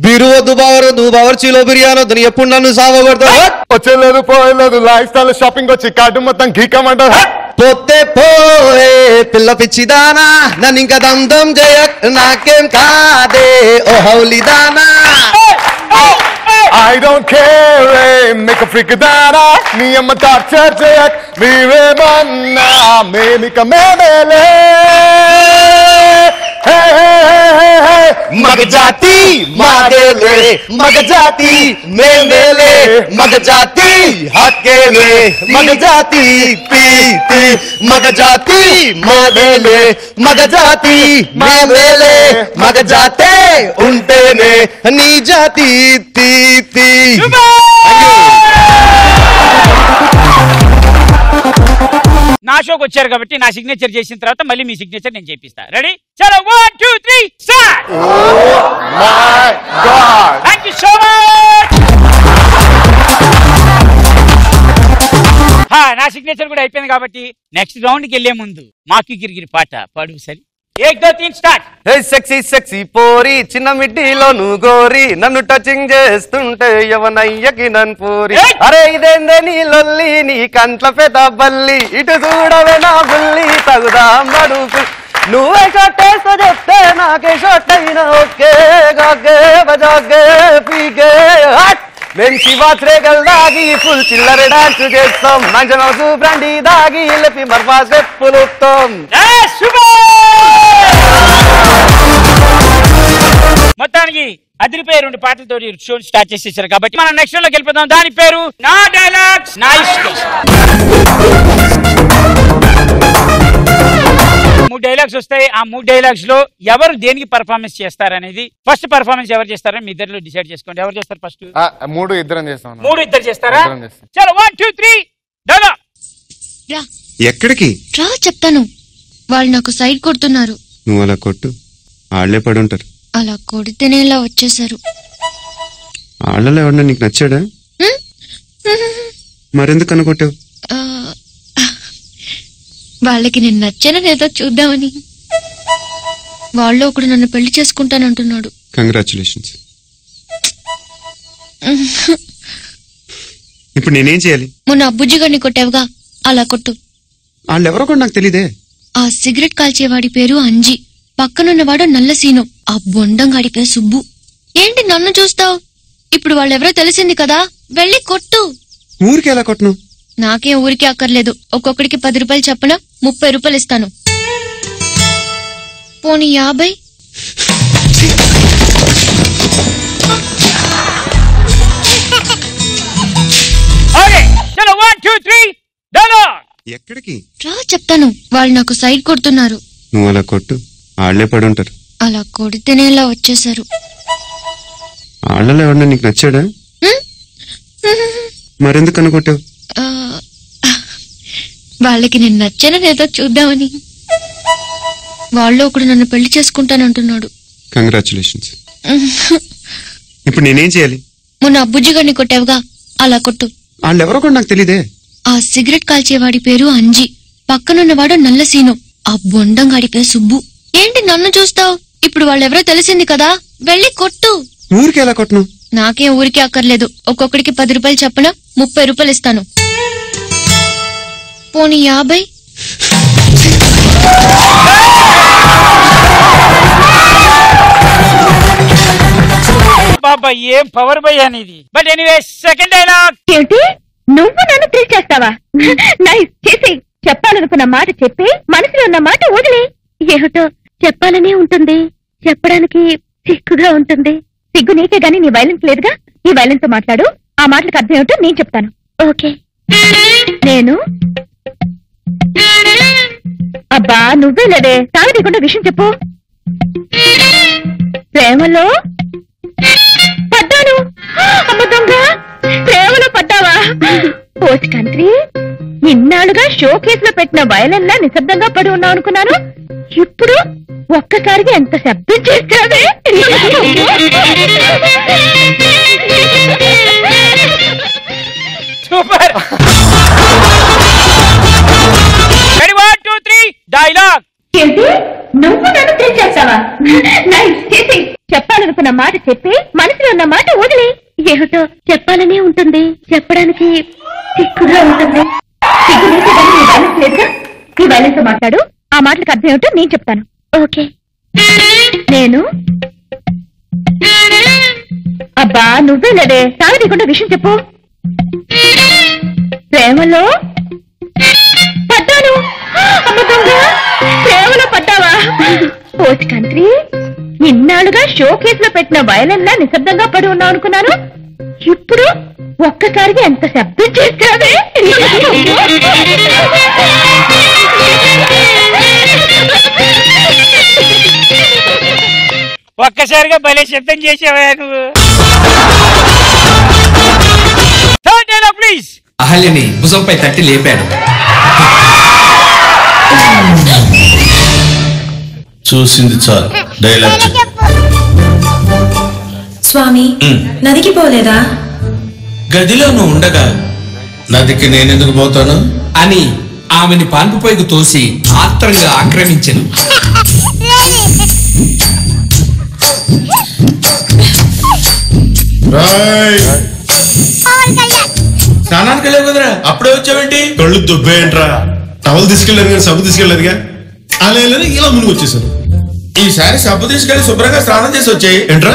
బీరు వద్దు బావరు, నువ్వు బావర్చీలో బిర్యానీ వద్దు. ఎప్పుడు నన్ను సాగొడతావు? వచ్చేలేదు పోయలేదు, లైఫ్ స్టైల్ షాపింగ్ వచ్చి కార్డు మొత్తం గీకమంటారు. పోతే పోయే పిల్ల పిచ్చిదానా, నన్ను ఇంకా దందం చేయ నాకేం కాదే ఓ హౌలిదానా. I don't care, make a freak దానా, నీ అమ్మ టార్చర్ చేయక్ మీవేమన్నా మేమిక మేమేలే మగ జాతి మాదేలే మగ జాతి మేమేలే మగ జాతి హక్కేలే మగ జాతి పీతి మగ జాతి మాదేలే మగ జాతి మేమేలే మగ జాతే ఉంటేనే నీ జాతి తీతి. నా షోకి వచ్చారు కాబట్టి నా సిగ్నేచర్ చేసిన తర్వాత మళ్ళీ మీ సిగ్నేచర్ నేను చేపిస్తా. రెడీ? చలో 1 2 3 స్టార్ట్. Thank you so much. నా సిగ్నేచర్ కూడా అయిపోయింది కాబట్టి నెక్స్ట్ రౌండ్కి వెళ్లే ముందు మాకి గిరిగిరి పాట పాడు సరి. 1 2 3 స్టార్ట్. సెక్సీ సెక్సీ పోరి చిన్న మిడ్డీలో నువ్వు గోరి నన్ను టచింగ్ చేస్తుంటే ఎవనయ్యకి నన్ను పూరి. అరే ఇదేందే నీ లొల్లి నీ కంట్ల పెద్ద బల్లి ఇటు చూడవే నా బుల్లి తగుదా మడుపు నువ్వే షొట్టేస్తా చెప్తే నాకే షొట్ అయినా ఓకే గాగే బజాగే పీకే మేము శివాత్రే గల్దాగి ఫుల్ చిల్లర డాన్స్ చేస్తాం మంచనోసు బ్రాండీ దాగి లెపి మర్వా చెప్పులుతాం. మొత్తానికి అదిరిపోయి 2 పాటలతో షో స్టార్ట్ చేసేసారు కాబట్టి మనం నెక్స్ట్ లోకి వెళ్ళిపోతాం. దాని పేరు నా డైలాగ్స్ నా ఇష్టం. 3 డైలాగ్స్ వస్తాయి. ఆ 3 డైలాగ్స్ లో ఎవరు దేనికి పర్ఫార్మెన్స్ చేస్తారనేది ఫస్ట్ పర్ఫార్మెన్స్ ఎవరు చేస్తారని మీ ఇద్దరు డిసైడ్ చేసుకోండి. ఎవరు చేస్తారు ఫస్ట్? 3 ఇద్దరం చేస్తాం. 3 ఇద్దరు చేస్తారా? చలో 1 2 3 డైలాగ్. ఎక్కడికి రా చెప్తాను. వాళ్ళు నాకు సైడ్ కొడుతున్నారు. నువ్వు అలా కొట్టు, ఆళ్లే పడి ఉంటారు. అలా కొడితేనే ఇలా వచ్చేసారు. ఆళ్ళలో ఎవరన్నా నీకు నచ్చాడా? మరెందుకు అనుకొట్టావు? వాళ్ళకి నేను నచ్చానో లేదో చూద్దామని. వాళ్ళు ఒకడు నన్ను పెళ్లి చేసుకుంటానంటున్నాడు. కంగ్రాచులేషన్స్. ఇప్పుడు నేనేం చేయాలి? మొన్న అబ్బుజ్జిగాడిని కొట్టావుగా, అలా కొట్టు. వాళ్ళెవరో కూడా నాకు తెలీదే. ఆ సిగరెట్ కాల్చేవాడి పేరు అంజి, పక్కనున్నవాడు నల్ల సీను, ఆ బొండంగాడి పేరు సుబ్బు. ఏంటి నన్ను చూస్తావు? ఇప్పుడు వాళ్ళెవరో తెలిసింది కదా, వెళ్ళి కొట్టు. ఊరికి ఎలా కొట్టను? నాకేం ఊరికే అక్కర్లేదు. ఒక్కొక్కడికి 10 రూపాయలు చెప్పన 30 రూపాయలు ఇస్తాను. పోనీ 50. ఎక్కడికి రా చెప్తాను. వాళ్ళు నాకు సైడ్ కొడుతున్నారు. నువ్వు అలా కొట్టు, ఆళ్లే పడి ఉంటారు. అలా కొడితేనే ఇలా వచ్చేసారు. ఆళ్ళలో ఎవరన్నా నీకు నచ్చాడా? మరెందుకు అనుకొట్టావు? వాళ్ళకి నేను నచ్చానో లేదో చూద్దామని. వాళ్ళు ఒకడు నన్ను పెళ్లి చేసుకుంటానంటున్నాడు. కంగ్రాచులేషన్స్. ఇప్పుడు నేనేం చేయాలి? మొన్న అబ్బుజ్జిగాడిని కొట్టావుగా, అలా కొట్టు. వాళ్ళెవరో కూడా నాకు తెలీదే. ఆ సిగరెట్ కాల్చేవాడి పేరు అంజి, పక్కనున్నవాడు నల్ల సీను, ఆ బొండంగాడి పేరు సుబ్బు. ఏంటి నన్ను చూస్తావు? ఇప్పుడు వాళ్ళెవరో తెలిసింది కదా, వెళ్ళి కొట్టు. ఊరికి ఎలా కొట్టను? నాకేం ఊరికే అక్కర్లేదు. ఒక్కొక్కడికి 10 రూపాయలు చెప్పన 30 రూపాయలు ఇస్తాను. పోనీ 50. బాబా ఏం పవర్ భయ్యా నీది. But anyway second dialogue. ఏంటి నువ్వు నన్ను థ్రిల్ చేస్తావా? నైస్ చేసి చెప్పాలనుకున్న మాట చెప్పి మనసులో ఉన్న మాట వదిలే. ఏమిటో చెప్పాలనే ఉంటుంది, చెప్పడానికి సిగ్గుగా ఉంటుంది. సిగ్గు నీకే గానీ నీ వైలెన్స్ లేదుగా. ఈ వైలెన్స్ తో మాట్లాడు. ఆ మాటలకు అర్థం ఏమిటో నేను చెప్తాను. ఓకే. నేను అబ్బా నువ్వే లేదే తాగదీయకుండా విషయం చెప్పు. ప్రేమలో పడ్డాను. అమ్మ దొంగ, ప్రేమలో పడ్డావా? పోస్ట్ కంట్రీ, ఇన్నాళ్ళుగా షో కేసులో పెట్టిన వయలన్లా నిశ్శబ్దంగా పడి ఉన్నావు అనుకున్నాను. ఇప్పుడు ఒక్కసారిగా ఎంత శబ్దం చేస్తావే. సూపర్. 1 2 3 డైలాగ్. ఏంటి నువ్వు నన్ను థ్రిల్ చేస్తావా? నైస్ చేసి చెప్పాలనుకున్న మాట చెప్పి మనసులో ఉన్న మాట వదిలే. ఏమిటో చెప్పాలనే ఉంటుంది, చెప్పడానికి సిగ్గుగా ఉంటుంది. సిగ్గు నీకే గానీ నీ వైలెన్స్ లేదుగా. ఈ వైలెన్స్ తో మాట్లాడు. ఆ మాటలకు అర్థం ఏమిటో నేను చెప్తాను. ఓకే. నేను అబ్బా నువ్వే లేదే తాగదీయకుండా విషయం చెప్పు. ప్రేమలో పడ్డాను. అమ్మ దొంగ, సేవలో పడ్డావా? పోస్ట్ కంట్రీ, ఇన్నాళ్ళుగా షో కేసులో పెట్టిన వయలన్లా నిశ్శబ్దంగా పడి ఉన్నావు అనుకున్నాను. ఇప్పుడు ఒక్కసారిగా ఎంత శబ్దం చేస్తావే. ఒక్కసారిగా భలే శబ్దం చేసావా నువ్వు. ప్లీజ్. అహల్యని భుజంపై తట్టి లేపాడు. చూసింది చాలు, డైలాగ్ చెప్పు. స్వామి, నదికి పోలేదా? గదిలో నువ్వు ఉండగా నదికి నేనెందుకు పోతాను అని ఆమెని పాన్పుపైకి తోసి ఆత్రంగా ఆక్రమించను. స్నానానికి వెళ్ళావు కదరా, అప్పుడే వచ్చావేంటి? కళ్ళు దుబ్బేంట్రా. టవల్ తీసుకెళ్ళాను కానీ సబ్బు తీసుకెళ్ళలేదుగా. అలా ఇలా మునిగి వచ్చేసాను. ఈసారి సబ్బు తీసుకెళ్లి శుభ్రంగా స్నానం చేసి వచ్చాయి. ఏంట్రా?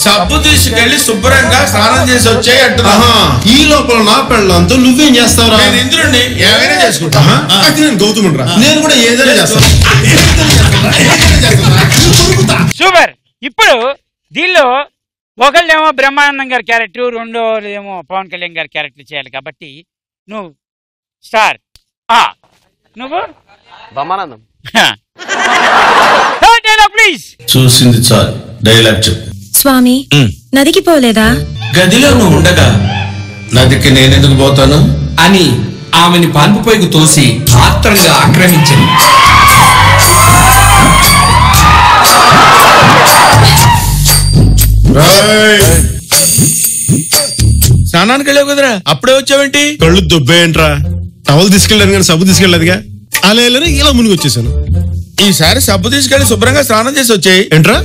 సబ్బు తీసుకెళ్లి శుభ్రంగా స్నానం చేసి వచ్చాయి అంటున్నా. ఈ లోపల నా పెళ్ళంతో నువ్వేం చేస్తావురా? నేను ఇంద్రుడిని ఏమైనా చేసుకుంటా. అయితే నేను గౌతముడిరా, నేను కూడా ఏదైనా చేస్తాను. సూపర్. ఇప్పుడు దీనిలో ఒకళ్ళేమో బ్రహ్మానందం గారి క్యారెక్టర్, రెండోదేమో పవన్ కళ్యాణ్ గారి క్యారెక్టర్ చేయాలి. కాబట్టి నువ్వు స్టార్. నువ్వు బ్రహ్మానందం. ప్లీజ్. చూసింది చాలు, డైలాగ్ చెప్పు. స్వామి, నదికి పోలేదా? గదిలో నువ్వు ఉండగా నదికి నేనెందుకు పోతాను అని ఆమెని పాన్పుపైకి తోసి ఆత్రంగా ఆక్రమించను. స్నానానికి వెళ్ళావు కదరా, అప్పుడే వచ్చావేంటి? కళ్ళు దుబ్బేంట్రా. టవల్ తీసుకెళ్ళాను కానీ సబ్బు తీసుకెళ్ళలేదుగా. అలా ఇలా మునిగి వచ్చేసాను. ఈసారి సబ్బు తీసుకెళ్లి శుభ్రంగా స్నానం చేసి వచ్చాయి. ఏంట్రా?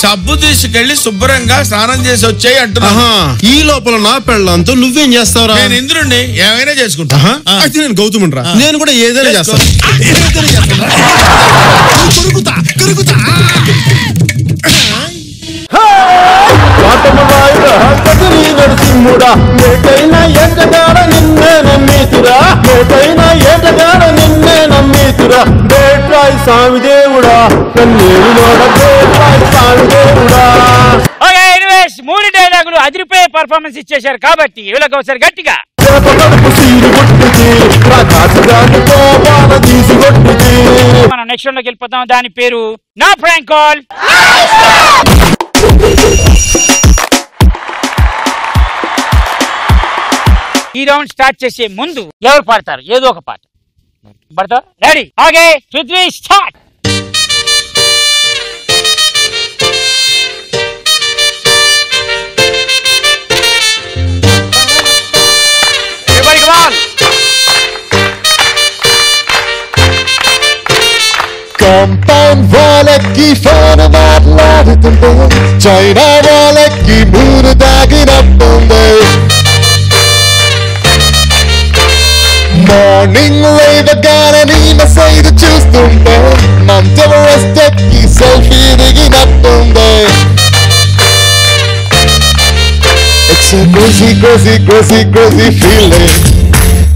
సబ్బు తీసుకెళ్లి శుభ్రంగా స్నానం చేసి వచ్చాయి అంటున్నా. ఈ లోపల నా పెళ్ళంతో నువ్వేం చేస్తావురా? నేను ఇంద్రుడిని ఏమైనా చేసుకుంటా. అయితే నేను గౌతముడిరా, నేను కూడా ఏదైనా చేస్తాను. నరసింహుడా, ఏటైనా ఏటగాడ నిన్నే నమ్మీతురా, ఏటైనా ఏటగాడ నిన్నే నమ్మీతురా. బేట్రాయి స్వామి దేవుడా, కన్నేరులోడ బేట్రాయి స్వామి దేవుడా. మూడు డైలాగులు అదిరిపోయే పర్ఫార్మెన్స్ ఇచ్చేశారు కాబట్టి వీళ్ళకి ఒకసారి గట్టిగా మనం నెక్స్ట్ లోకి వెళ్ళిపోతాం. దాని పేరు నా ప్రాంక్ కాల్. ఈ రౌండ్ స్టార్ట్ చేసే ముందు ఎవరు పాడతారు? ఏదో ఒక పాట పడతారు. Ready? Okay, Prithvi start. Compound వాళ్ళకి ఫోన్ మాట్లాడుతుండే, చైనా వాళ్ళకి మూడు తాగినట్టుంది. మార్నింగ్ లేవగానే నీ మెసేజ్ చూస్తుంటే, మంతెవరెస్ట్ ఎక్కి selfie దిగినట్టుంది. It's a crazy, crazy, crazy, crazy feeling.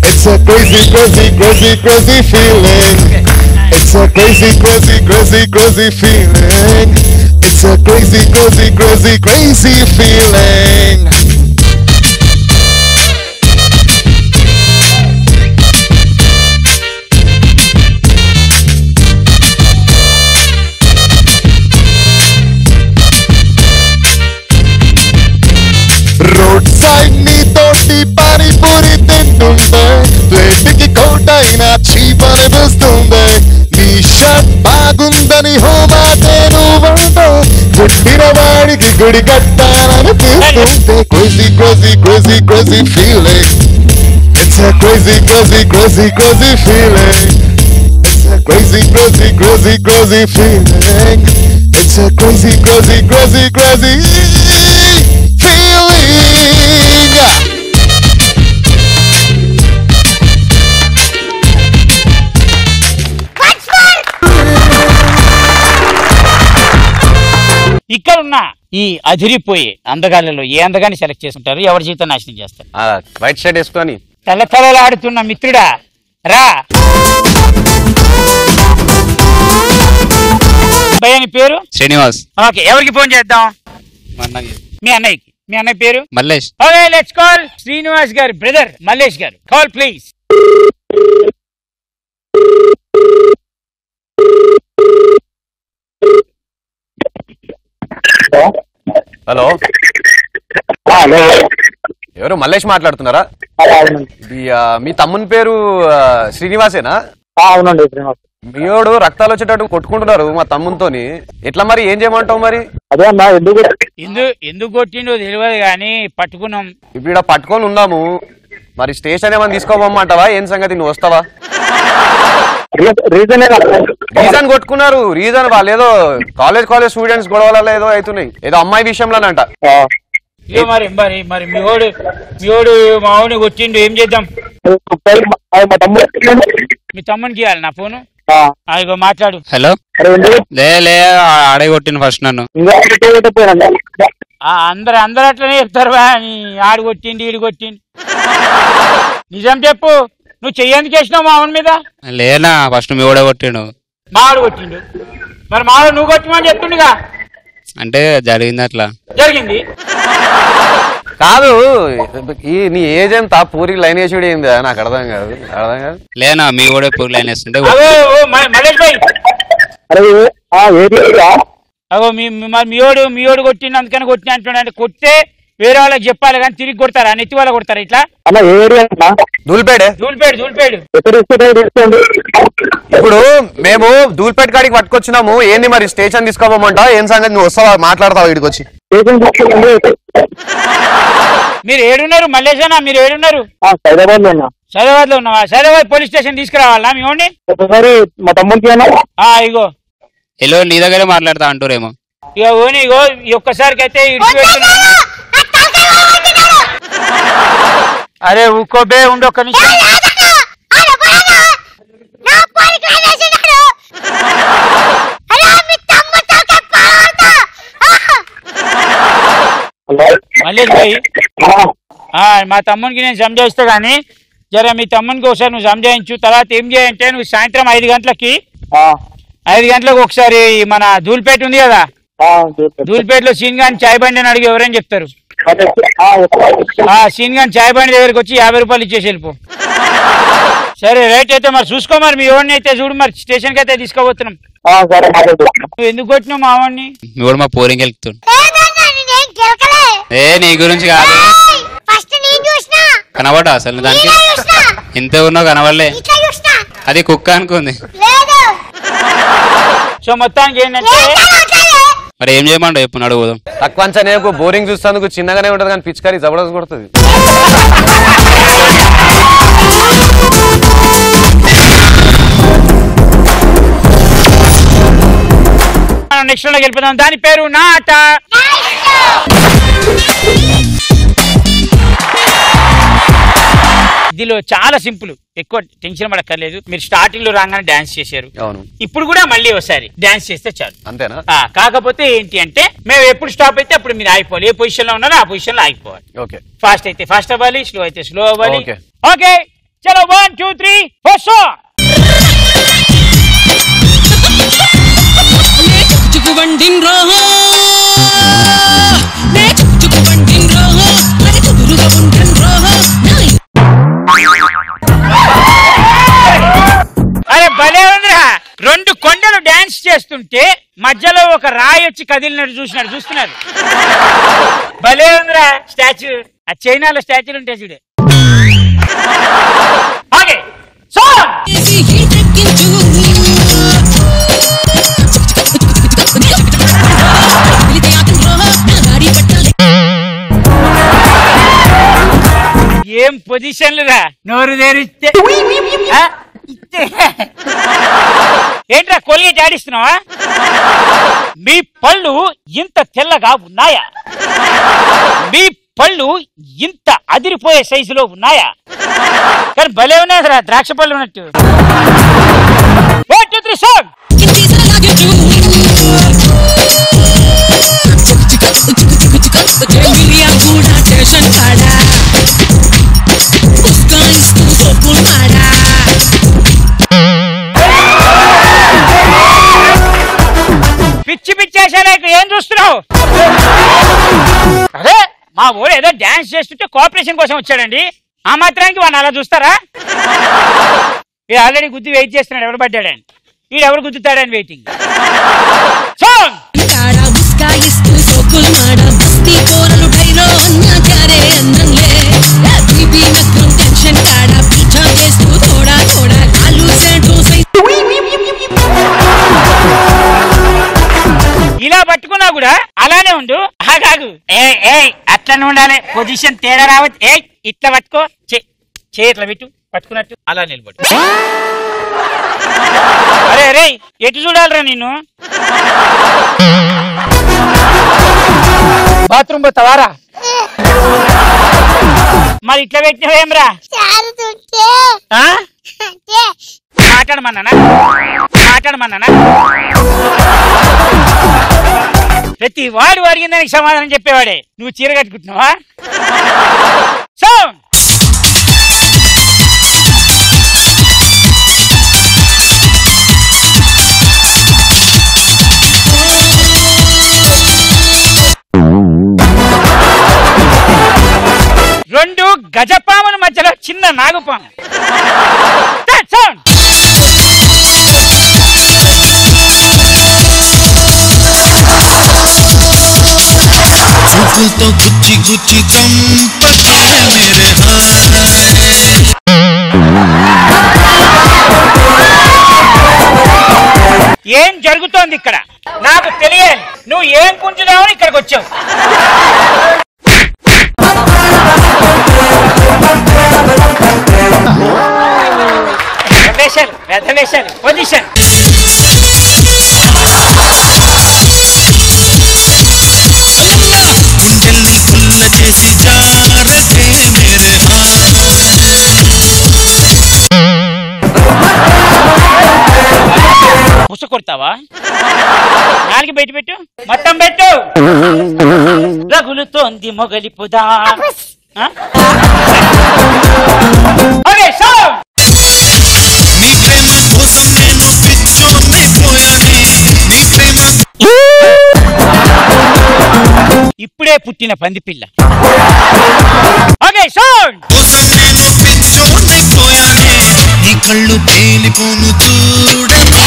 It's a crazy, crazy, crazy, crazy feeling. It's a crazy, crazy, crazy, crazy feeling. It's a crazy, crazy, crazy, crazy feeling. Road side నీ తోటి పానీపూరి తింటుండే, ప్లేట్కి కోటైనా చీప్ అనిపిస్తుంది. నీ షర్ట్ బాగుందని హోమాతే నువ్వంటే, పుట్టిన వాడికి గుడి కట్టాలనిపిస్తుంటే. Crazy, crazy, crazy, crazy feeling. It's a crazy, crazy, crazy, crazy feeling. It's a crazy, crazy, crazy, crazy feeling. It's a crazy, crazy, crazy, crazy feeling. ఇక్కడున్న ఈ అదిరిపోయే అందగాళ్ళలో ఏ అందగాన్ని సెలెక్ట్ చేసుకుంటారు? ఎవరి జీవితం నాశనం చేస్తారు? వైట్ షర్ట్ వేసుకొని తెల్లతలలాడుతున్న మిత్రుడా, రా భయ్య నీ పేరు శ్రీనివాస్. ఓకే, ఎవరికి ఫోన్ చేద్దాం? మీ అన్నయ్యకి. మీ అన్నయ్య పేరు Mallesh. Okay, let's call Srinivas గారి బ్రదర్ మల్లేష్ గారు. Call please. హలో, ఎవరు మల్లేష్ మాట్లాడుతున్నారా? మీ తమ్ముని పేరు శ్రీనివాసేనా? అవునండి శ్రీనివాస్. మీయోడు రక్తాలు వచ్చేటట్టు కొట్టుకుంటున్నారు మా తమ్మునితోని. ఎట్లా మరి, ఏం చేయమంటావు మరి? అదే అన్నా, ఎందుకు కొట్టిండో తెలియదు కానీ పట్టుకున్నాం. ఇప్పుడు ఇక్కడ పట్టుకొని ఉన్నాము. మరి స్టేషన్ ఏమైనా తీసుకోమంటావా? ఏం సంగతి, నువ్వు వస్తావా? రీజన్ కొట్టుకున్నారు. రీజన్ వాళ్ళు ఏదో కాలేజ్ స్టూడెంట్స్ గొడవలలో ఏదో అవుతున్నాయి, ఏదో అమ్మాయి విషయంలోనంట. మరి మరి మరి మీ ఓడు మా ఊడిని కొట్టిండు, ఏం చేద్దాం? మీ తమ్మునికి ఇవ్వాలి నా ఫోను. ఇగో మాట్లాడు. హలో. లే ఆడే కొట్టిండు ఫస్ట్ నన్ను. అందరు అట్లనే చెప్తారు. ఆడు కొట్టిండి ఈడు కొట్టిండి. నిజం చెప్పు, నువ్వు చెయ్యేందుకు వేసినావు మా ఊని మీద? లేనా, ఫస్ట్ మీ కూడా కొట్టిండు. మావాడు కొట్టిండు. మరి మావాడు నువ్వు కొట్టమని చెప్తుండగా. అంటే జరిగింది అట్లా. జరిగింది కాదు, నీ ఏజ్ ఎంత? పూరికి లైన్ వేసి ఏంది నాకు అర్థం కాదు. లేనా, మీ కూడా పూరికి లైన్ వేస్తుంటే మల్లేష్ భాయ్. అగో మీ ఓడు కొట్టిండు అందుకని కొట్టిన అంటున్నాడు. అంటే కొట్టే వేరే వాళ్ళకి చెప్పాలి కానీ తిరిగి కొడతారా? నెత్తి వాళ్ళ కొడతారా? ఇట్లా దూల్పేట. ఇప్పుడు మేము దూల్పేట కాడికి పట్టుకొచ్చినాము. ఏంది మరి, స్టేషన్ తీసుకోమంటా? ఏం సంగతి, నువ్వు వస్తావా? మాట్లాడతావా ఇక్కడికి వచ్చి? మీరు ఏడున్నారు మల్లేషనా? మీరు ఏడున్నారు? సైదాబాద్ లో ఉన్నావా? సైదాబాద్ పోలీస్ స్టేషన్ తీసుకురావాలా మీ ఓడిని? మా తమ్ముడికి ఇగో హలో, నీ దగ్గరే మాట్లాడతా అంటారేమో. ఇక ఓని ఇగో ఒక్కసారికి అయితే అరే ఊకోబే ఉండి ఒక్క నిమిషం. మల్లేష్ భాయ్, మా తమ్మునికి నేను సంజాయిస్తా గానీ జర మీ తమ్మునికి ఒకసారి నువ్వు సంజాయించు. తర్వాత ఏం చేయంటే నువ్వు సాయంత్రం 5 గంటలకి ఒకసారి మన ధూల్పేట ఉంది కదా, ధూల్పేటలో సీన్ గాని చాయ్ బండి అని అడిగి ఎవరైనా చెప్తారు. సీన్ గాని చాయ్ బండి దగ్గరికి వచ్చి 50 రూపాయలు ఇచ్చేసి వెళ్ళిపో. సరే రైట్. అయితే మరి చూసుకో, మరి మీ ఓడిని అయితే చూడు, మరి స్టేషన్ కి అయితే తీసుకోబోతున్నాం. నువ్వు ఎందుకు కొట్టినావు మా వాడిని? మీ కూడా మా పోరింగ్ వెళ్తుంది. నీ గురించి కాదు, కనబడా అసలు దానికి ఇంత ఉన్నావు కనబడలే. అది కుక్క అనుకుంది. సో మొత్తానికి ఏంటంటే మరి ఏం చేయమంటావు చెప్పు, అడుగుదాం. తక్కువ అంచనే బోరింగ్ చూస్తాను చిన్నగానే ఉంటది కానీ పిచ్చుకారి జబర్దస్త్ కొడుతుంది. నెక్స్ట్ లోకి వెళ్ళిపోదాం. దాని పేరు నాట. ఇందులో చాలా సింపుల్, ఎక్కువ టెన్షన్ పడక్కర్లేదు. మీరు స్టార్టింగ్ లో రాగానే డాన్స్ చేశారు, ఇప్పుడు కూడా మళ్ళీ ఒకసారి డాన్స్ చేస్తే చాలు. అంతేనా? కాకపోతే ఏంటి అంటే మేము ఎప్పుడు స్టాప్ అయితే అప్పుడు మీరు ఆగిపోవాలి. ఏ పొజిషన్ లో ఉన్నారో ఆ పొజిషన్ లో ఆగిపోవాలి. ఓకే. ఫాస్ట్ అయితే ఫాస్ట్ అవ్వాలి, స్లో అయితే స్లో అవ్వాలి. ఓకే చలో 1 2 3 ఫస్ట్ అరే భలే ఉందిరా. 2 కొండలు డాన్స్ చేస్తుంటే మధ్యలో ఒక రాయి వచ్చి కదిలినట్టు చూస్తున్నారు. భలే ఉందిరా స్టాచ్యూ. ఆ చైనాలో స్టాచ్యూలు ఉంటాయి చూడే. ఓకే ఏం పొజిషన్లు రా, నోరు తెరిస్తే ఏంట్రా కొల్గేట్ ఆడిస్తున్నావా? మీ పళ్ళు ఇంత తెల్లగా ఉన్నాయా? మీ పళ్ళు ఇంత అదిరిపోయే సైజులో ఉన్నాయా? కానీ భలే ఉన్నాయి రా, ద్రాక్ష పళ్ళు ఉన్నట్టు. 1 2 3 సాంగ్. బ్రేక్ ఏం చూస్తున్నావు? అదే మా ఊరు ఏదో డాన్స్ చేస్తుంటే కోఆపరేషన్ కోసం వచ్చాడండి. ఆ మాత్రానికి వాడిని అలా చూస్తారా? వీడు ఆల్రెడీ గుద్ది వెయిట్ చేస్తున్నాడు ఎవరు పడ్డాడని. వీడు ఎవరు గుద్దుతాడని వెయిటింగ్. ఇలా పట్టుకున్నా కూడా అలానే ఉండు. ఆగాగు. ఏ అట్లనే ఉండాలి. పొజిషన్ తేడా రావద్దు. ఇట్లా పట్టుకో. ఇట్లా పెట్టు. పట్టుకున్నట్టు అలా నిలబడు. అరే రే ఎటు చూడాలరా నిన్ను? బాత్రూమ్ పోతావారా? మరి ఇట్లా పెట్టినవేమ్రా? మాట్లాడమన్నానా? ప్రతి వాడు అడిగిన దానికి సమాధానం చెప్పేవాడే. నువ్వు చీర కట్టుకుంటున్నావా? రెండు గజపాముల మధ్యలో చిన్న నాగుపాము. तो गुच्ची गुच्ची चंपके मेरे ఏం జరుగుతోంది ఇక్కడ నాకు తెలియాలి. నువ్వు ఏం కుంచుదామని ఇక్కడికి వచ్చావు? వేషాలు పొజిషన్. ముసు కొడతావా? నాలుగు బయట పెట్టు. మొత్తం పెట్టు. రగులుతోంది మొగలి పుదా. ఇప్పుడే పుట్టిన పంది పిల్ల. Okay sound. నీ కళ్ళు పేలిపోను చూడని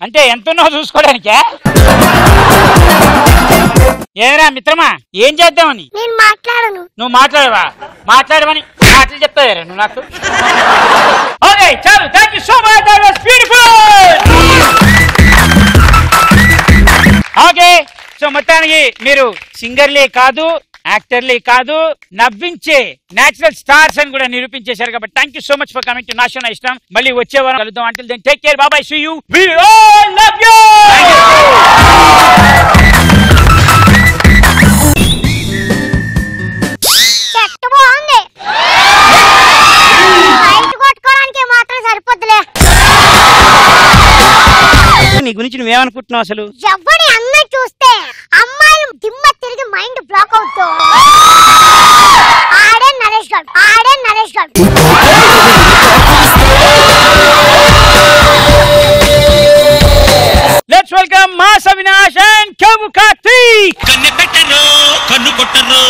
అంటే ఎంతున్నావు చూసుకోవడానికే? ఏరా మిత్రమా ఏం చేద్దామని? నేను మాట్లాడను. నువ్వు మాట్లాడవా? మాట్లాడమని మాటలు చెప్తావేరా నువ్వు నాకు? ఓకే చాలు. Thank you so much. That was beautiful. Okay so మొత్తానికి మీరు సింగర్లే కాదు, యాక్టర్లే కాదు, నవ్వించే నేచురల్ స్టార్స్ అని కూడా నిరూపించేశారు. కాబట్టి thank you so much for coming to నాశన ఇష్టం. మళ్ళీ వచ్చే వారం కలుద్దాం. Until then take care. Bye bye. See you. We all love you. చెట్టు బాగుంది. బయట కొట్టుకోవడానికి మాత్రం సరిపోద్దులే. నీ గురించి నువ్వేమనుకుంటున్నావు అసలు? ఎవరి అన్నయ్య చూస్తే అమ్మాయిలు దిమ్మ తిరిగి మైండ్ బ్లాక్ అవుతూ ఆడే నరేష్ గారు. Let's welcome mass Avinash and Kavu Karthik. కన్ను పెట్టరు కన్ను కొట్టరు.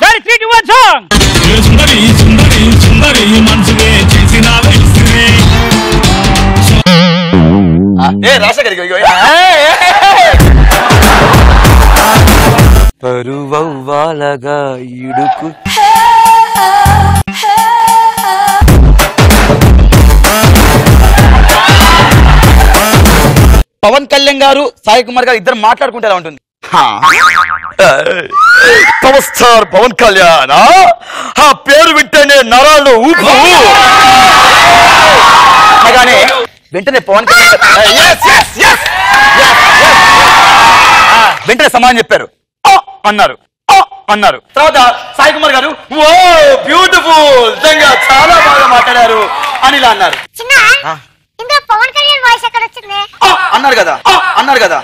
Ready, 3, 2, 1 song. సుందరి సుందరి సుందరి మనసుకే చేసిన పరువవ్వాలగా ఇడుకు పవన్ కళ్యాణ్ గారు సాయి కుమార్ గారు ఇద్దరు మాట్లాడుకుంటే ఎలా ఉంటుంది? పవర్ స్టార్ పవన్ కళ్యాణ్ ఆ పేరు వింటేనే నరాల్లో ఊపు అనగానే వెంటనే పవన్ కళ్యాణ్ వెంటనే సమాధానం చెప్పారు. అన్నారు తర్వాత సాయి కుమార్ గారు ఓ బ్యూటిఫుల్ నిజంగా చాలా బాగా మాట్లాడారు అని ఇలా అన్నారు. పవన్ కళ్యాణ్ వాయిస్ ఎక్కడ వచ్చింది? అన్నారు కదా